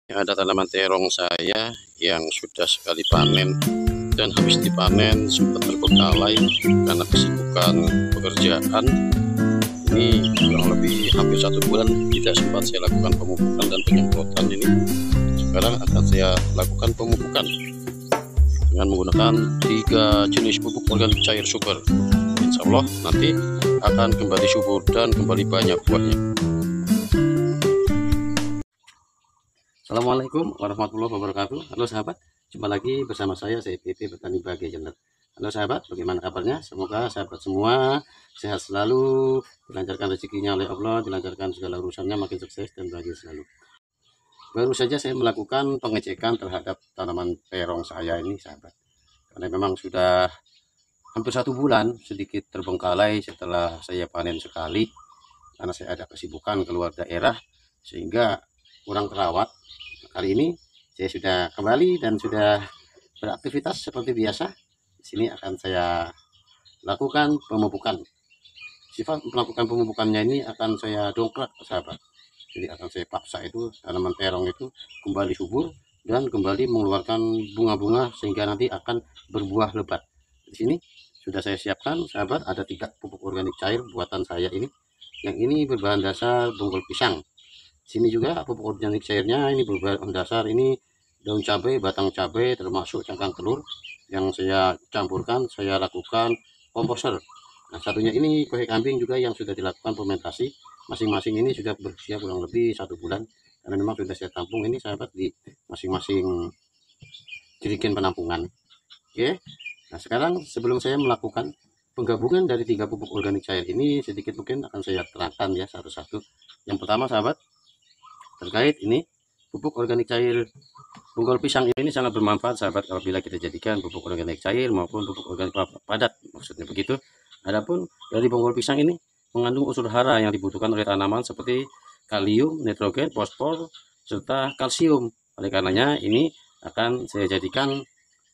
Ada tanaman terong saya yang sudah sekali panen dan habis dipanen sempat terbengkalai karena kesibukan pekerjaan. Ini kurang lebih hampir 1 bulan tidak sempat saya lakukan pemupukan dan penyemprotan ini. Sekarang akan saya lakukan pemupukan dengan menggunakan 3 jenis pupuk organik cair super. Insya Allah nanti akan kembali subur dan kembali banyak buahnya. Assalamualaikum warahmatullahi wabarakatuh. Halo sahabat, jumpa lagi bersama saya PP Petani Bahagia Jember. Halo sahabat, bagaimana kabarnya? Semoga sahabat semua sehat selalu, dilancarkan rezekinya oleh Allah, dilancarkan segala urusannya, makin sukses dan bahagia selalu. Baru saja saya melakukan pengecekan terhadap tanaman terong saya ini sahabat, karena memang sudah hampir 1 bulan sedikit terbengkalai setelah saya panen sekali, karena saya ada kesibukan keluar daerah sehingga kurang terawat. Kali ini saya sudah kembali dan sudah beraktivitas seperti biasa. Di sini akan saya lakukan pemupukan. Sifat melakukan pemupukannya ini akan saya dongkrak sahabat. Jadi akan saya paksa itu tanaman terong itu kembali subur dan kembali mengeluarkan bunga-bunga sehingga nanti akan berbuah lebat. Di sini sudah saya siapkan sahabat, ada 3 pupuk organik cair buatan saya ini. Yang ini berbahan dasar bonggol pisang. Sini juga pupuk organik cairnya ini berbahan dasar ini daun cabai, batang cabai, termasuk cangkang telur yang saya campurkan, saya lakukan komposter. Nah, satunya ini kue kambing juga yang sudah dilakukan fermentasi. Masing-masing ini sudah berusia kurang lebih 1 bulan karena memang sudah saya tampung ini sahabat di masing-masing jerigen penampungan. Oke. Nah, sekarang sebelum saya melakukan penggabungan dari 3 pupuk organik cair ini, sedikit mungkin akan saya terangkan ya satu-satu. Yang pertama sahabat, terkait ini pupuk organik cair bonggol pisang ini sangat bermanfaat sahabat apabila kita jadikan pupuk organik cair maupun pupuk organik padat, maksudnya begitu. Adapun dari bonggol pisang ini mengandung unsur hara yang dibutuhkan oleh tanaman seperti kalium, nitrogen, fosfor, serta kalsium. Oleh karenanya ini akan saya jadikan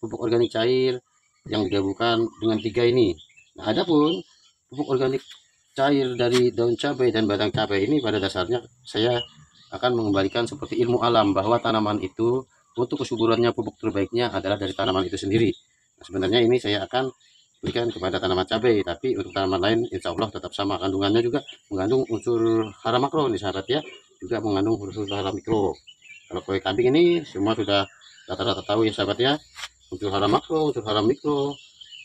pupuk organik cair yang digabungkan dengan 3 ini. Nah, adapun pupuk organik cair dari daun cabai dan batang cabai ini pada dasarnya saya akan mengembalikan seperti ilmu alam bahwa tanaman itu untuk kesuburannya pupuk terbaiknya adalah dari tanaman itu sendiri. Nah, sebenarnya ini saya akan berikan kepada tanaman cabai, tapi untuk tanaman lain insya Allah tetap sama kandungannya, juga mengandung unsur hara makro nih sahabat ya, juga mengandung unsur hara mikro. Kalau kue kambing ini semua sudah rata-rata tahu ya sahabat ya, unsur hara makro, unsur hara mikro,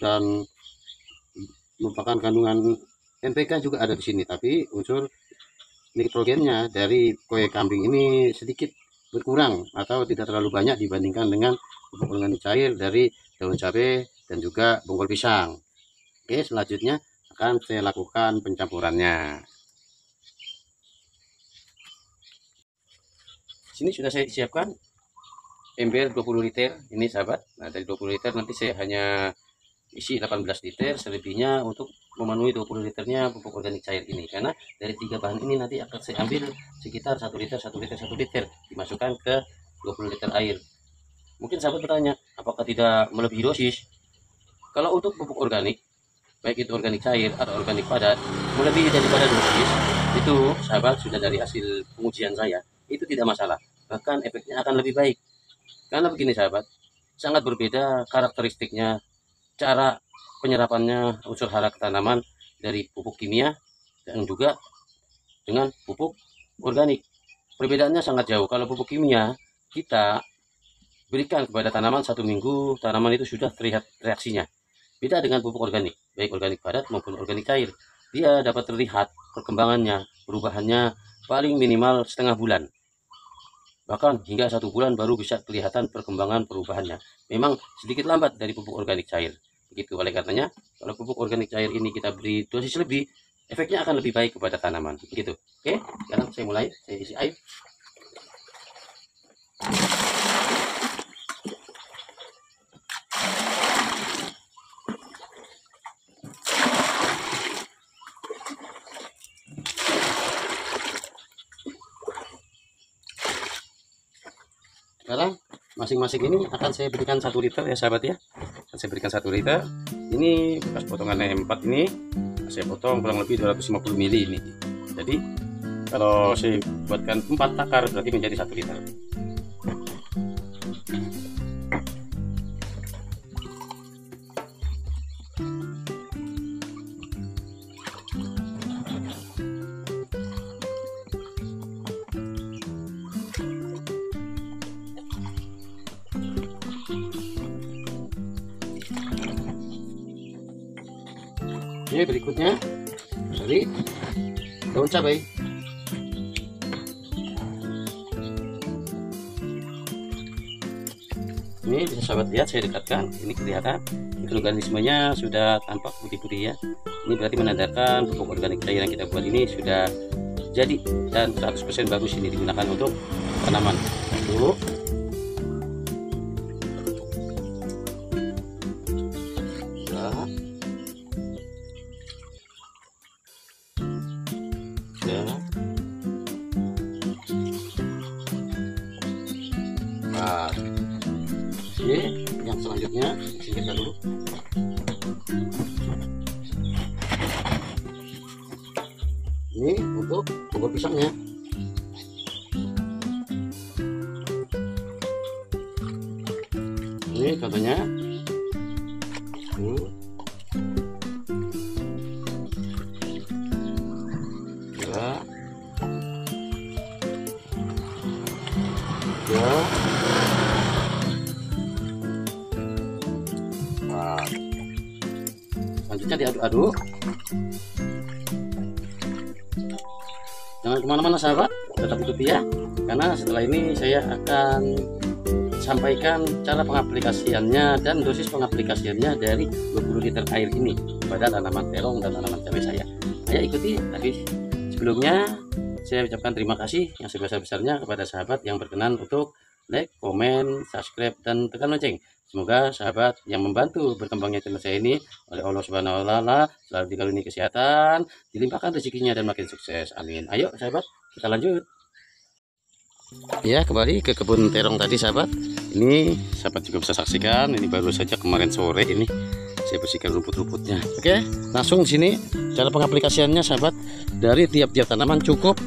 dan merupakan kandungan NPK juga ada di sini, tapi unsur nitrogennya dari kue kambing ini sedikit berkurang atau tidak terlalu banyak dibandingkan dengan pupuk organik cair dari daun cabai dan juga bonggol pisang. Oke, selanjutnya akan saya lakukan pencampurannya. Sini sudah saya siapkan ember 20 liter ini sahabat. Nah, dari 20 liter nanti saya hanya isi 18 liter, selebihnya untuk memenuhi 20 liternya pupuk organik cair ini, karena dari 3 bahan ini nanti akan saya ambil sekitar 1 liter, 1 liter, 1 liter dimasukkan ke 20 liter air. Mungkin sahabat bertanya, apakah tidak melebihi dosis? Kalau untuk pupuk organik, baik itu organik cair atau organik padat, melebihi daripada dosis itu sahabat sudah dari hasil pengujian saya, itu tidak masalah, bahkan efeknya akan lebih baik. Karena begini sahabat, sangat berbeda karakteristiknya, cara penyerapannya unsur hara ke tanaman dari pupuk kimia dan juga dengan pupuk organik. Perbedaannya sangat jauh. Kalau pupuk kimia kita berikan kepada tanaman 1 minggu, tanaman itu sudah terlihat reaksinya. Beda dengan pupuk organik, baik organik padat maupun organik cair. Dia dapat terlihat perkembangannya, perubahannya paling minimal setengah bulan. Bahkan hingga 1 bulan baru bisa kelihatan perkembangan perubahannya. Memang sedikit lambat dari pupuk organik cair. Begitu, oleh karenanya kalau pupuk organik cair ini kita beri dosis lebih, efeknya akan lebih baik kepada tanaman. Begitu. Oke, sekarang saya mulai, saya isi air. Sekarang masing-masing ini akan saya berikan 1 liter ya sahabat ya. Saya berikan 1 liter. Ini bekas potongannya 4 ini saya potong kurang lebih 250 ml ini. Jadi kalau saya buatkan 4 takar berarti menjadi 1 liter. Oke, berikutnya dari daun cabai. Ini bisa sahabat lihat, saya dekatkan, ini kelihatan mikroorganismenya sudah tampak putih-putih ya. Ini berarti menandakan pupuk organik cair yang kita buat ini sudah jadi dan 100% bagus, ini digunakan untuk tanaman. Satu, dua, tiga, empat. Oke, yang selanjutnya singkirkan dulu. Ini untuk bubur pisangnya. Ini contohnya. Dua, tiga, empat. Selanjutnya diaduk-aduk. Jangan kemana-mana sahabat, tetap ikuti ya, karena setelah ini saya akan sampaikan cara pengaplikasiannya dan dosis pengaplikasiannya dari 20 liter air ini pada tanaman terong dan tanaman cabai saya. Ayo ikuti, tapi sebelumnya saya ucapkan terima kasih yang sebesar-besarnya kepada sahabat yang berkenan untuk like, komen, subscribe, dan tekan lonceng. Semoga sahabat yang membantu berkembangnya channel saya ini oleh Allah Subhanahu wa Ta'ala selalu dikaruniai kesehatan, dilimpahkan rezekinya dan makin sukses. Amin. Ayo sahabat, kita lanjut. Ya, kembali ke kebun terong tadi sahabat. Ini sahabat juga bisa saksikan, ini baru saja kemarin sore ini saya bersihkan rumput-rumputnya. Oke, langsung di sini cara pengaplikasiannya sahabat. Dari tiap-tiap tanaman cukup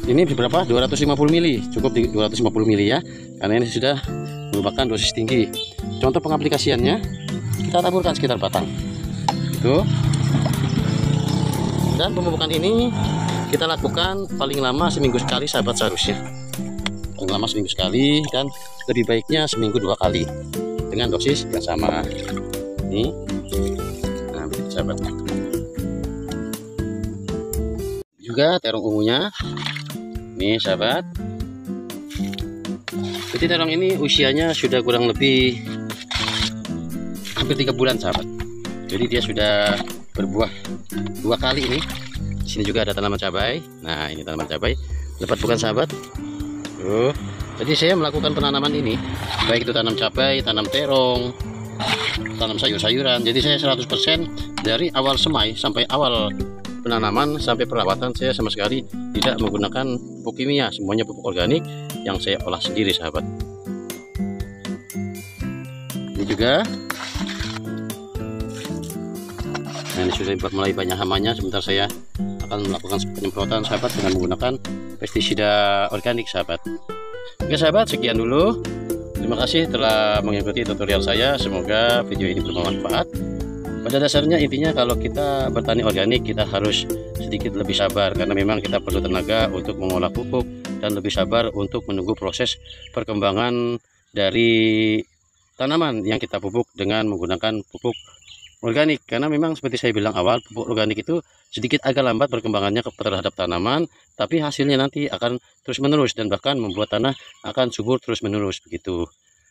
ini berapa? 250 ml. Cukup di 250 ml ya. Karena ini sudah merupakan dosis tinggi. Contoh pengaplikasiannya, kita taburkan sekitar batang. Itu. Dan pemupukan ini kita lakukan paling lama seminggu sekali sahabat seharusnya. Paling lama seminggu sekali, dan lebih baiknya seminggu 2 kali dengan dosis yang sama. Ini. Nah, begitu sahabat. Juga terong ungunya. Nih sahabat. Jadi terong ini usianya sudah kurang lebih hampir 3 bulan sahabat. Jadi dia sudah berbuah 2 kali ini. Di sini juga ada tanaman cabai. Nah, ini tanaman cabai. Lebat bukan sahabat? Jadi saya melakukan penanaman ini, baik itu tanam cabai, tanam terong, tanam sayur-sayuran. Jadi saya 100% dari awal semai sampai awal penanaman sampai perawatan saya sama sekali tidak menggunakan pupuk kimia, semuanya pupuk organik yang saya olah sendiri sahabat. Ini juga, nah ini sudah mulai banyak hamanya. Sebentar saya akan melakukan penyemprotan sahabat dengan menggunakan pestisida organik sahabat. Oke sahabat, sekian dulu. Terima kasih telah mengikuti tutorial saya. Semoga video ini bermanfaat. Pada dasarnya intinya kalau kita bertani organik kita harus sedikit lebih sabar, karena memang kita perlu tenaga untuk mengolah pupuk dan lebih sabar untuk menunggu proses perkembangan dari tanaman yang kita pupuk dengan menggunakan pupuk organik. Karena memang seperti saya bilang awal, pupuk organik itu sedikit agak lambat perkembangannya terhadap tanaman, tapi hasilnya nanti akan terus menerus dan bahkan membuat tanah akan subur terus menerus begitu.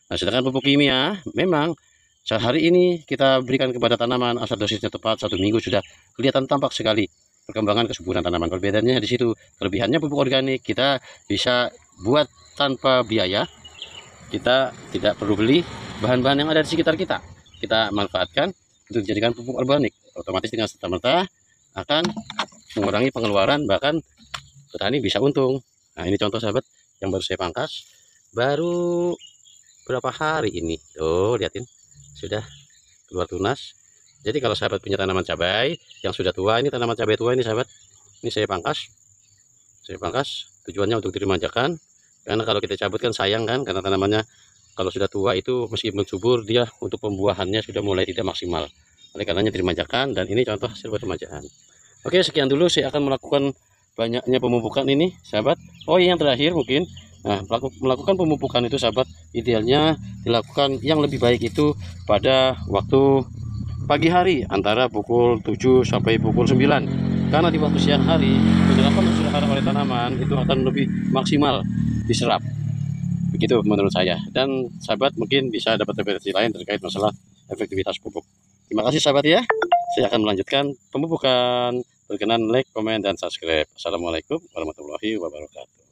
Nah, sedangkan pupuk kimia memang sehari ini kita berikan kepada tanaman, asal dosisnya tepat 1 minggu sudah kelihatan tampak sekali perkembangan kesuburan tanaman. Perbedaannya di situ. Kelebihannya pupuk organik kita bisa buat tanpa biaya. Kita tidak perlu beli bahan-bahan yang ada di sekitar kita. Kita manfaatkan untuk dijadikan pupuk organik. Otomatis dengan serta-merta akan mengurangi pengeluaran, bahkan petani bisa untung. Nah, ini contoh sahabat yang baru saya pangkas. Baru berapa hari ini? Tuh, lihatin. Sudah keluar tunas. Jadi kalau sahabat punya tanaman cabai yang sudah tua, ini tanaman cabai tua ini sahabat, ini saya pangkas tujuannya untuk dimanjakan, karena kalau kita cabut kan sayang kan, karena tanamannya kalau sudah tua itu meskipun subur, dia untuk pembuahannya sudah mulai tidak maksimal, oleh karenanya dimanjakan. Dan ini contoh hasil permajaan. Oke, sekian dulu, saya akan melakukan banyaknya pemupukan ini sahabat. Oh iya, yang terakhir mungkin, nah, melakukan pemupukan itu sahabat idealnya dilakukan yang lebih baik itu pada waktu pagi hari antara pukul 7 sampai pukul 9, karena di waktu siang hari penyerapan unsur hara oleh tanaman itu akan lebih maksimal diserap. Begitu menurut saya. Dan sahabat mungkin bisa dapat referensi lain terkait masalah efektivitas pupuk. Terima kasih sahabat ya. Saya akan melanjutkan pemupukan. Berkenan like, komen, dan subscribe. Assalamualaikum warahmatullahi wabarakatuh.